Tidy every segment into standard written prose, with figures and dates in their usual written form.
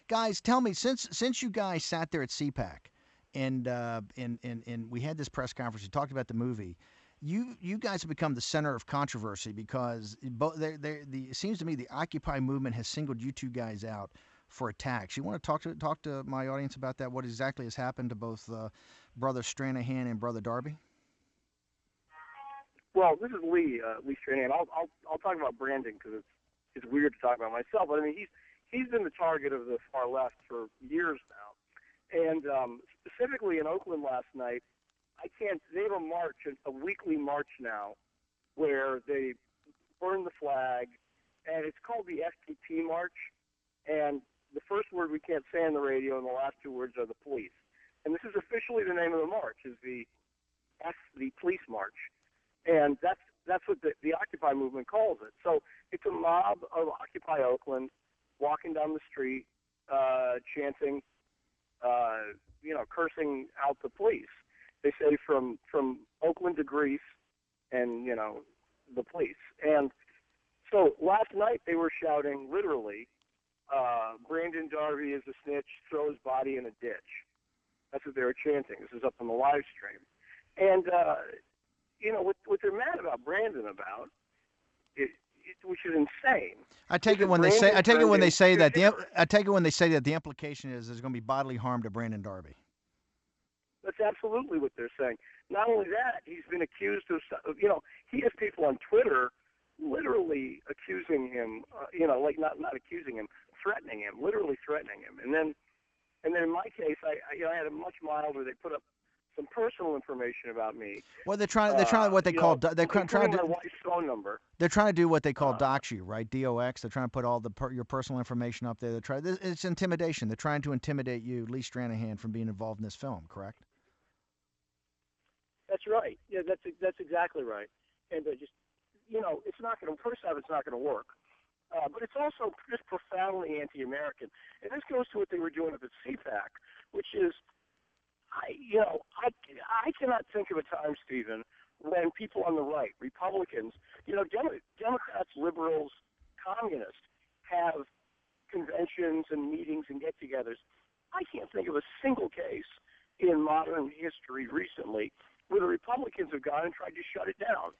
Guys, tell me, since you guys sat there at CPAC and we had this press conference, you talked about the movie. You guys have become the center of controversy because it seems to me the Occupy movement has singled you two guys out for attacks. You want to talk to my audience about that? What exactly has happened to both Brother Stranahan and Brother Darby? Well, this is Lee Stranahan. I'll talk about Brandon because it's weird to talk about myself. But I mean, he's been the target of the far left for years now, and specifically in Oakland last night. They have a march, a weekly march now, where they burn the flag, and it's called the FTP March. And the first word we can't say on the radio, and the last two words are the police. And this is officially the name of the march, is the Police March. And that's what the Occupy movement calls it. So it's a mob of Occupy Oakland walking down the street, chanting, cursing out the police. They say from Oakland to Greece, and the police. And so last night they were shouting literally, "Brandon Darby is a snitch. Throw his body in a ditch." That's what they were chanting. This is up on the live stream. And what they're mad about Brandon about, which is insane. I take it when they say that the implication is there's going to be bodily harm to Brandon Darby. That's absolutely what they're saying. Not only that, he's been accused of, he has people on Twitter literally accusing him, not accusing him, threatening him, literally threatening him. And then in my case, I had a much milder. They put up some personal information about me. Well, they're trying what they call they're trying to my wife's phone number. They're trying to do what they call dox you, right? DOX. They're trying to put all your personal information up there. It's intimidation. They're trying to intimidate you, Lee Stranahan, from being involved in this film. Correct? That's right. Yeah, that's exactly right. And it's not going to. First off, it's not going to work. But it's also just profoundly anti-American. And this goes to what they were doing at the CPAC, which is, I cannot think of a time, Stephen, when people on the right, Republicans, Democrats, liberals, communists, have conventions and meetings and get-togethers. I can't think of a single case in modern history recently where the Republicans have gone and tried to shut it down.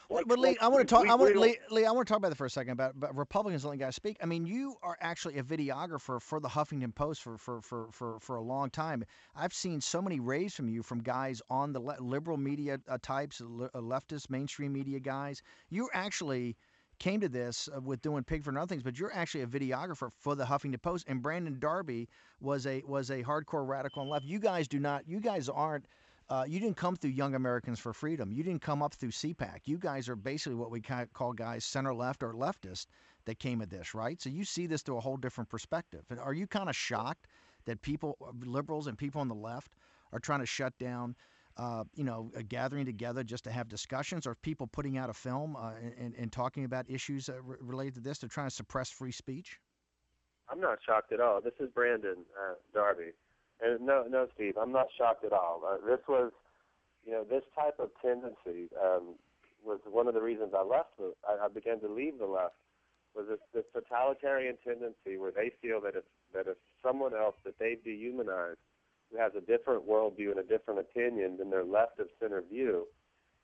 But Lee, I want to talk. Lee, I want to talk about that for a second. About Republicans letting guys speak. I mean, you are actually a videographer for the Huffington Post for a long time. I've seen so many raves from you from guys on the liberal media types, leftist mainstream media guys. You actually came to this with doing Pig for Nothings, but you're actually a videographer for the Huffington Post. And Brandon Darby was a hardcore radical on the left. You guys do not. You guys aren't. You didn't come through Young Americans for Freedom. You didn't come up through CPAC. You guys are basically what we call guys center-left or leftist that came at this, right? So you see this through a whole different perspective. And are you kind of shocked that people, liberals and people on the left, are trying to shut down, a gathering together just to have discussions, or people putting out a film and talking about issues related to this? They're trying to suppress free speech? I'm not shocked at all. This is Brandon Darby. And no, Steve, I'm not shocked at all. This was, this type of tendency was one of the reasons I left. I began to leave the left. Was this totalitarian tendency where they feel that if someone else that they dehumanize, who has a different worldview and a different opinion than their left of center view,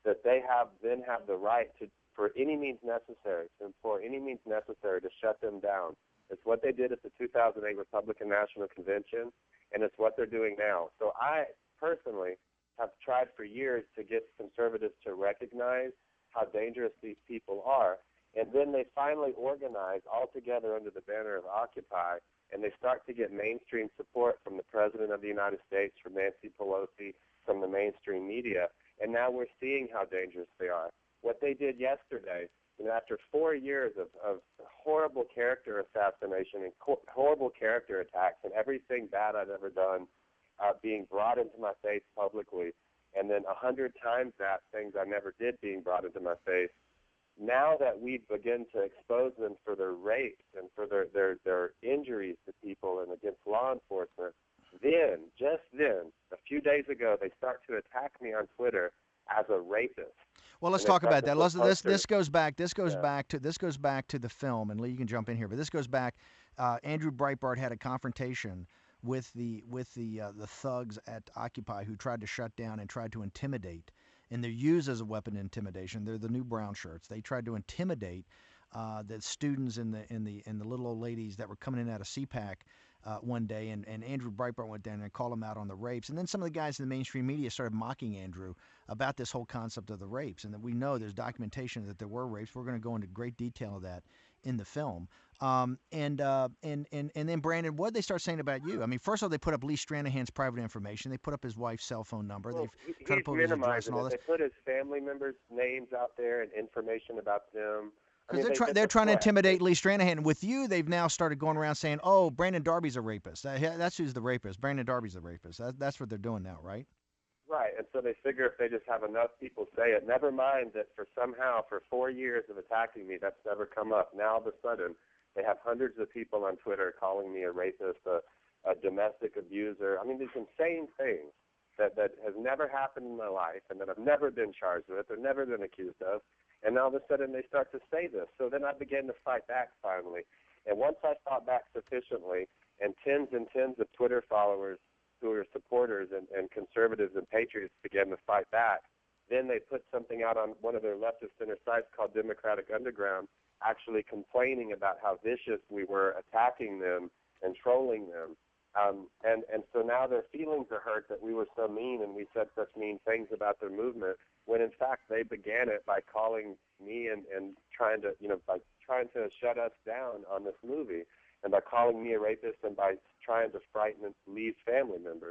that they have the right to, for any means necessary, to employ any means necessary to shut them down. It's what they did at the 2008 Republican National Convention. And it's what they're doing now. So I personally have tried for years to get conservatives to recognize how dangerous these people are. And then they finally organize all together under the banner of Occupy, and they start to get mainstream support from the President of the United States, from Nancy Pelosi, from the mainstream media. And now we're seeing how dangerous they are. What they did yesterday, after 4 years of horrible character assassination and horrible character attacks and everything bad I've ever done being brought into my face publicly, and then 100 times that things I never did being brought into my face, now that we begin to expose them for their rapes and for their injuries to people and against law enforcement, just then, a few days ago, they start to attack me on Twitter as a rapist. Well, let's talk about that. This goes back to the film, and Lee, you can jump in here. But this goes back. Andrew Breitbart had a confrontation with the thugs at Occupy who tried to shut down and tried to intimidate, and they're used as a weapon of intimidation. They're the new brown shirts. They tried to intimidate the students and the little old ladies that were coming in out of CPAC one day, and Andrew Breitbart went down and called him out on the rapes. And then some of the guys in the mainstream media started mocking Andrew about this whole concept of the rapes, and that we know there's documentation that there were rapes. We're going to go into great detail of that in the film. And then Brandon, what did they start saying about you? I mean, first of all, they put up Lee Stranahan's private information. They put up his wife's cell phone number. Well, They've tried to put his address and all this. They put his family members' names out there and information about them. Because they're trying to intimidate Lee Stranahan. With you, they've now started going around saying, "Oh, Brandon Darby's a rapist. That's who's the rapist. Brandon Darby's the rapist." That's what they're doing now, right? Right, and so they figure if they just have enough people say it, never mind that for 4 years of attacking me, that's never come up. Now, all of a sudden, they have hundreds of people on Twitter calling me a rapist, a domestic abuser. I mean, these insane things that has never happened in my life and that I've never been charged with or never been accused of. And all of a sudden, they start to say this. So then I began to fight back finally. And once I fought back sufficiently, and tens of Twitter followers who are supporters and conservatives and patriots began to fight back, then they put something out on one of their leftist center sites called Democratic Underground, actually complaining about how vicious we were attacking them and trolling them. And so now their feelings are hurt that we were so mean and we said such mean things about their movement, when in fact they began it by calling me and trying to shut us down on this movie, and by calling me a rapist and by trying to frighten Lee's family members.